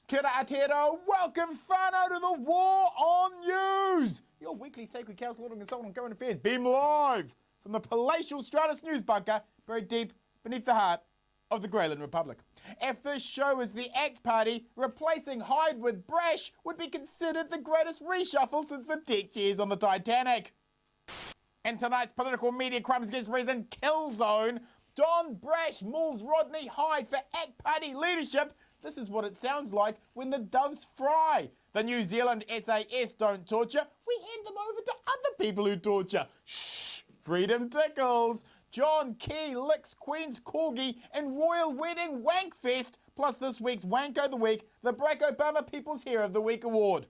Kia ora Aotearoa, welcome whānau to the War on News, your weekly sacred cow slaughtering assault on current affairs, beam live from the palatial Stratus News bunker buried deep beneath the heart of the Greyland Republic. If this show is the ACT Party, replacing Hyde with Brash would be considered the greatest reshuffle since the deck chairs on the Titanic. In tonight's political media crimes against reason kill zone, Don Brash mauls Rodney Hyde for ACT Party leadership. This is what it sounds like when the doves fry. The New Zealand SAS don't torture, we hand them over to other people who torture. Shh, freedom tickles. John Key licks Queen's Corgi in Royal Wedding Wankfest, plus this week's Wanko of the Week, the Barack Obama People's Hero of the Week Award.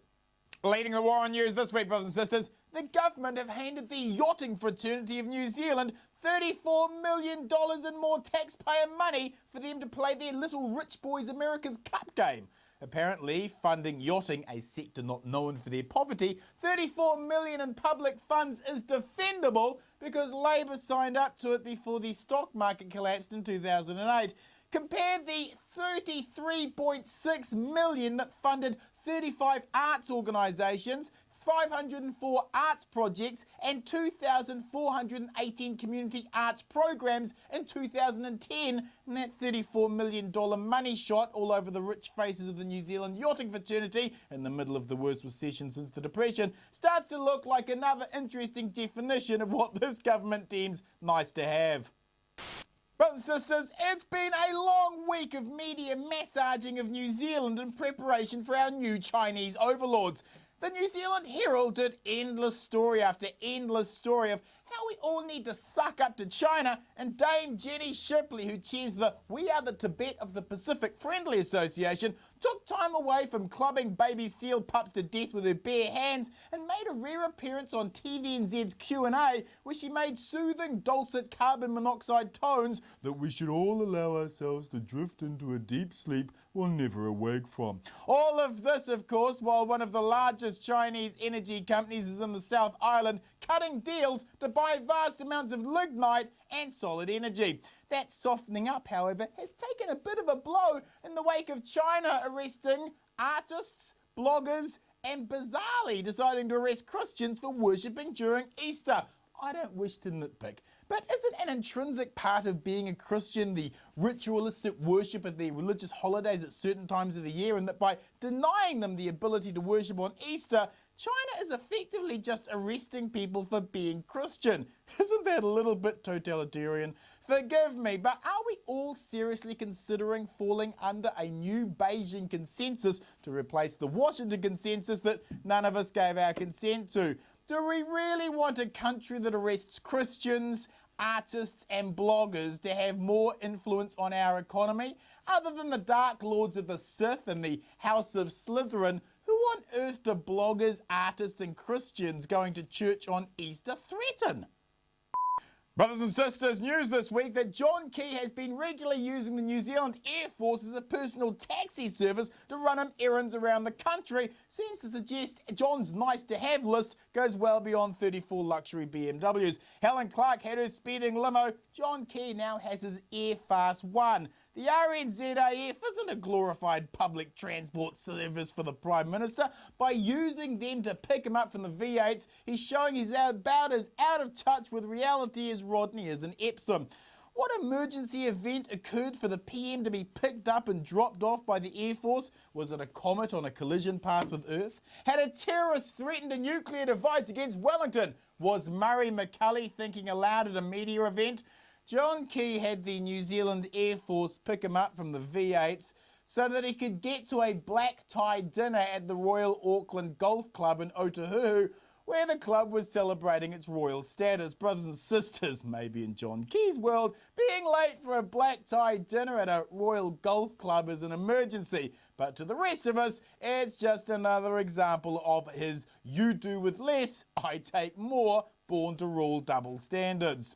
Leading the War on News this week, brothers and sisters, the government have handed the yachting fraternity of New Zealand $34 million in more taxpayer money for them to play their Little Rich Boys America's Cup game. Apparently, funding yachting, a sector not known for their poverty, $34 million in public funds is defendable because Labour signed up to it before the stock market collapsed in 2008. Compare the $33.6 million that funded 35 arts organisations, 504 arts projects and 2,418 community arts programs in 2010, and that $34 million money shot all over the rich faces of the New Zealand yachting fraternity in the middle of the worst recession since the Depression starts to look like another interesting definition of what this government deems nice to have. Brothers and sisters, it's been a long week of media massaging of New Zealand in preparation for our new Chinese overlords. The New Zealand Herald did endless story after endless story of how we all need to suck up to China, and Dame Jenny Shipley, who chairs the We Are the Tibet of the Pacific Friendly Association, took time away from clubbing baby seal pups to death with her bare hands and made a rare appearance on TVNZ's Q&A where she made soothing, dulcet carbon monoxide tones that we should all allow ourselves to drift into a deep sleep we'll never awake from. All of this, of course, while one of the largest Chinese energy companies is in the South Island cutting deals to buy vast amounts of lignite and solid energy. That softening up, however, has taken a bit of a blow in the wake of China arresting artists, bloggers, and bizarrely deciding to arrest Christians for worshipping during Easter. I don't wish to nitpick, but isn't an intrinsic part of being a Christian the ritualistic worship of their religious holidays at certain times of the year, and that by denying them the ability to worship on Easter, China is effectively just arresting people for being Christian? Isn't that a little bit totalitarian? Forgive me, but are we all seriously considering falling under a new Beijing consensus to replace the Washington consensus that none of us gave our consent to? Do we really want a country that arrests Christians, artists and bloggers to have more influence on our economy? Other than the Dark Lords of the Sith and the House of Slytherin, who on earth do bloggers, artists and Christians going to church on Easter threaten? Brothers and sisters, news this week that John Key has been regularly using the New Zealand Air Force as a personal taxi service to run him errands around the country seems to suggest John's nice-to-have list goes well beyond 34 luxury BMWs. Helen Clark had her speeding limo. John Key now has his Air Fast One. The RNZAF isn't a glorified public transport service for the Prime Minister. By using them to pick him up from the V8s, he's showing he's about as out of touch with reality as Rodney is in Epsom. What emergency event occurred for the PM to be picked up and dropped off by the Air Force? Was it a comet on a collision path with Earth? Had a terrorist threatened a nuclear device against Wellington? Was Murray McCully thinking aloud at a media event? John Key had the New Zealand Air Force pick him up from the V8s so that he could get to a black tie dinner at the Royal Auckland Golf Club in Otahuhu, where the club was celebrating its royal status. Brothers and sisters, maybe in John Key's world, being late for a black tie dinner at a Royal Golf Club is an emergency. But to the rest of us, it's just another example of his you do with less, I take more, born to rule double standards.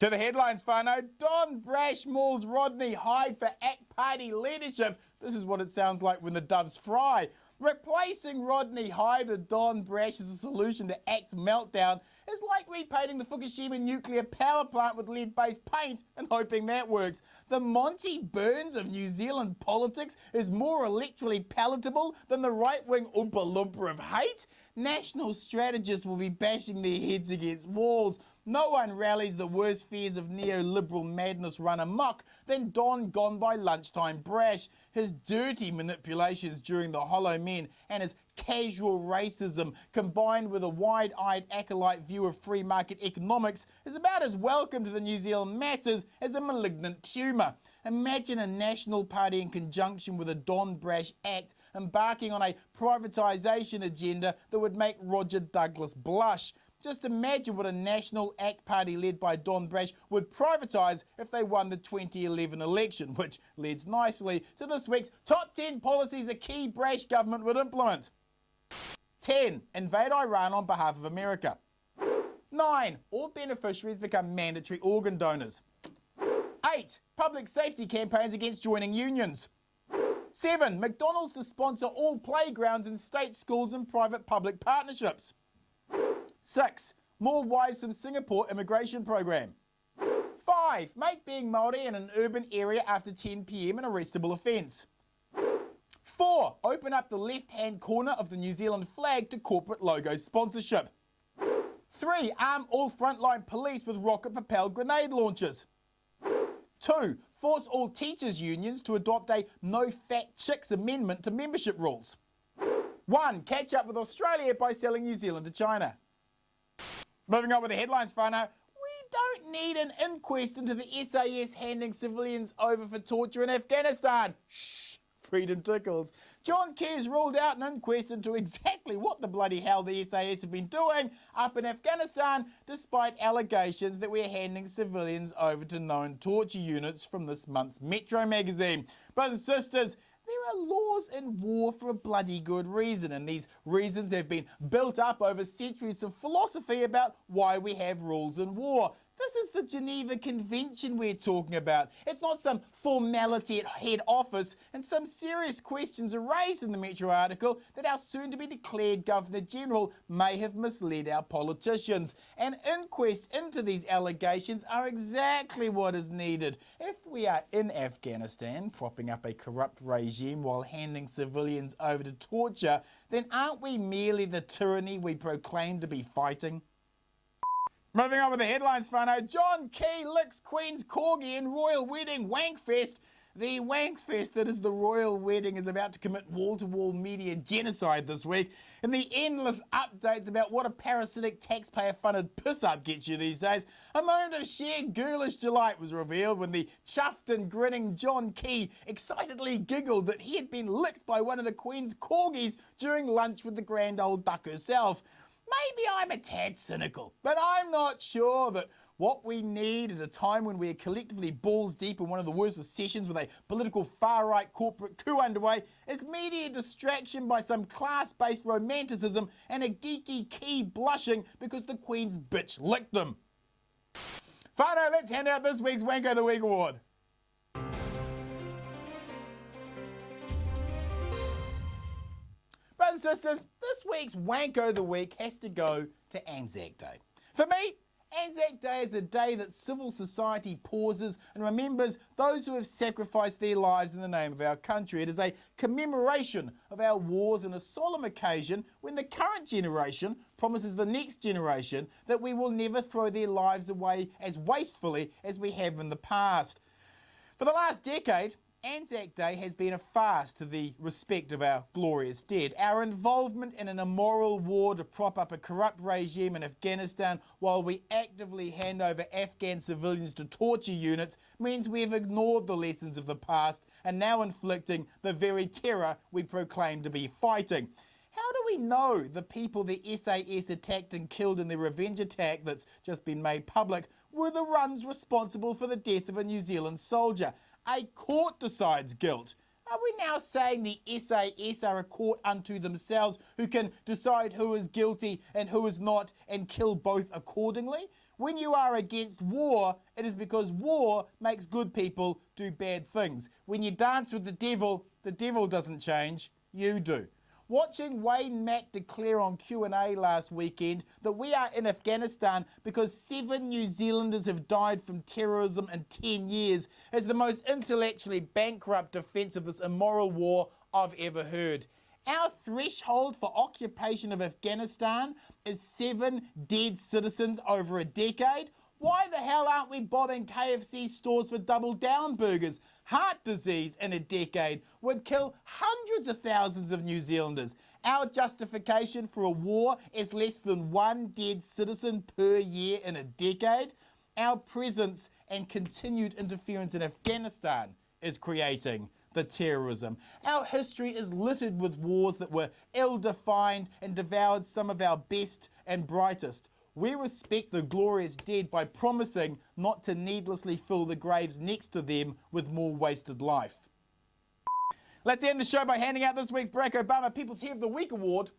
To the headlines, whānau. Don Brash mauls Rodney Hyde for ACT Party leadership. This is what it sounds like when the doves fry. Replacing Rodney Hyde with Don Brash as a solution to ACT's meltdown is like repainting the Fukushima nuclear power plant with lead-based paint and hoping that works. The Monty Burns of New Zealand politics is more electorally palatable than the right-wing Oompa Loompa of hate. National strategists will be bashing their heads against walls. No one rallies the worst fears of neoliberal madness run amok than Don Gone by Lunchtime Brash. His dirty manipulations during the Hollow Men and his casual racism combined with a wide-eyed acolyte view of free market economics is about as welcome to the New Zealand masses as a malignant tumour. Imagine a National Party in conjunction with a Don Brash Act embarking on a privatisation agenda that would make Roger Douglas blush. Just imagine what a National ACT Party led by Don Brash would privatise if they won the 2011 election, which leads nicely to this week's top 10 policies a key Brash government would implement. 10. Invade Iran on behalf of America. 9. All beneficiaries become mandatory organ donors. 8. Public safety campaigns against joining unions. 7. McDonald's to sponsor all playgrounds in state schools and private public partnerships. 6. More wives from Singapore immigration program. 5. Make being Māori in an urban area after 10 p.m. an arrestable offence. 4. Open up the left-hand corner of the New Zealand flag to corporate logo sponsorship. 3. Arm all frontline police with rocket-propelled grenade launchers. 2. Force all teachers' unions to adopt a no fat chicks amendment to membership rules. 1. Catch up with Australia by selling New Zealand to China. Moving on with the headlines, whānau. We don't need an inquest into the SAS handing civilians over for torture in Afghanistan. Shh, freedom tickles. John Key's ruled out an inquest into exactly what the bloody hell the SAS have been doing up in Afghanistan, despite allegations that we're handing civilians over to known torture units from this month's Metro magazine. Brothers and sisters, there are laws in war for a bloody good reason, and these reasons have been built up over centuries of philosophy about why we have rules in war. This is the Geneva Convention we're talking about. It's not some formality at head office, and some serious questions are raised in the Metro article that our soon-to-be-declared Governor-General may have misled our politicians. An inquest into these allegations are exactly what is needed. If we are in Afghanistan propping up a corrupt regime while handing civilians over to torture, then aren't we merely the tyranny we proclaim to be fighting? Moving on with the headlines, whānau. John Key licks Queen's corgi in royal wedding wankfest. The wankfest that is the royal wedding is about to commit wall-to-wall media genocide this week. And the endless updates about what a parasitic taxpayer-funded piss-up gets you these days, a moment of sheer ghoulish delight was revealed when the chuffed and grinning John Key excitedly giggled that he had been licked by one of the Queen's corgis during lunch with the grand old duck herself. Maybe I'm a tad cynical, but I'm not sure that what we need at a time when we are collectively balls deep in one of the worst recessions with a political far-right corporate coup underway is media distraction by some class-based romanticism and a geeky Key blushing because the Queen's bitch licked him. Whānau, let's hand out this week's Wanko of the Week award. Brothers and sisters, this week's Wanko of the Week has to go to Anzac Day. For me, Anzac Day is a day that civil society pauses and remembers those who have sacrificed their lives in the name of our country. It is a commemoration of our wars and a solemn occasion when the current generation promises the next generation that we will never throw their lives away as wastefully as we have in the past. For the last decade, Anzac Day has been a farce to the respect of our glorious dead. Our involvement in an immoral war to prop up a corrupt regime in Afghanistan while we actively hand over Afghan civilians to torture units means we have ignored the lessons of the past and now inflicting the very terror we proclaim to be fighting. How do we know the people the SAS attacked and killed in the revenge attack that's just been made public were the ones responsible for the death of a New Zealand soldier? A court decides guilt. Are we now saying the SAS are a court unto themselves who can decide who is guilty and who is not and kill both accordingly? When you are against war, it is because war makes good people do bad things. When you dance with the devil doesn't change, you do. Watching Wayne Mack declare on Q&A last weekend that we are in Afghanistan because 7 New Zealanders have died from terrorism in 10 years is the most intellectually bankrupt defence of this immoral war I've ever heard. Our threshold for occupation of Afghanistan is 7 dead citizens over a decade. Why the hell aren't we bombing KFC stores for Double Down burgers? Heart disease in a decade would kill hundreds of thousands of New Zealanders. Our justification for a war is less than 1 dead citizen per year in a decade. Our presence and continued interference in Afghanistan is creating the terrorism. Our history is littered with wars that were ill-defined and devoured some of our best and brightest. We respect the glorious dead by promising not to needlessly fill the graves next to them with more wasted life. Let's end the show by handing out this week's Barack Obama People's Hero of the Week Award.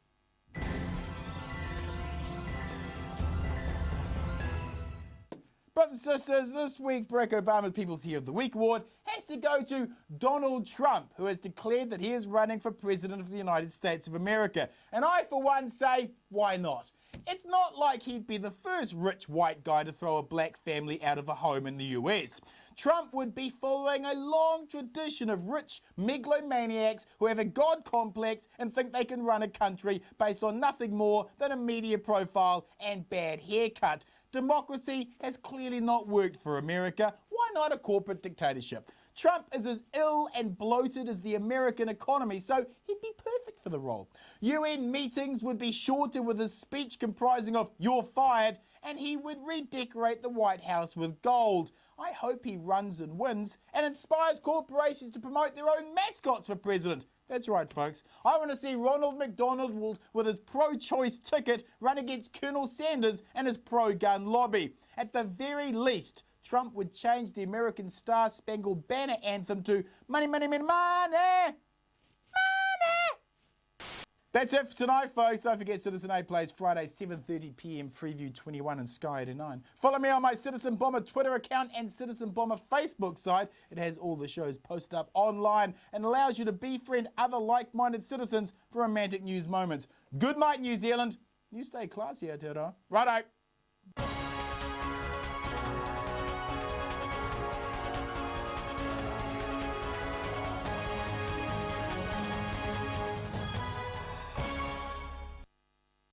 Brothers and sisters, this week's Barack Obama People's Hero of the Week Award has to go to Donald Trump, who has declared that he is running for President of the United States of America. And I, for one, say, why not? It's not like he'd be the first rich white guy to throw a black family out of a home in the US. Trump would be following a long tradition of rich megalomaniacs who have a God complex and think they can run a country based on nothing more than a media profile and bad haircut. Democracy has clearly not worked for America. Why not a corporate dictatorship? Trump is as ill and bloated as the American economy, so he'd be perfect for the role. UN meetings would be shorter with his speech comprising of "you're fired," and he would redecorate the White House with gold. I hope he runs and wins and inspires corporations to promote their own mascots for president. That's right, folks. I want to see Ronald McDonald with his pro-choice ticket run against Colonel Sanders and his pro-gun lobby. At the very least, Trump would change the American Star-Spangled Banner anthem to "Money, money, money, money, money." That's it for tonight, folks. Don't forget Citizen A plays Friday, 7:30 p.m. Freeview 21 and Sky 89. Follow me on my Citizen Bomber Twitter account and Citizen Bomber Facebook site. It has all the shows posted up online and allows you to befriend other like-minded citizens for romantic news moments. Good night, New Zealand. You stay classy out there, Righto.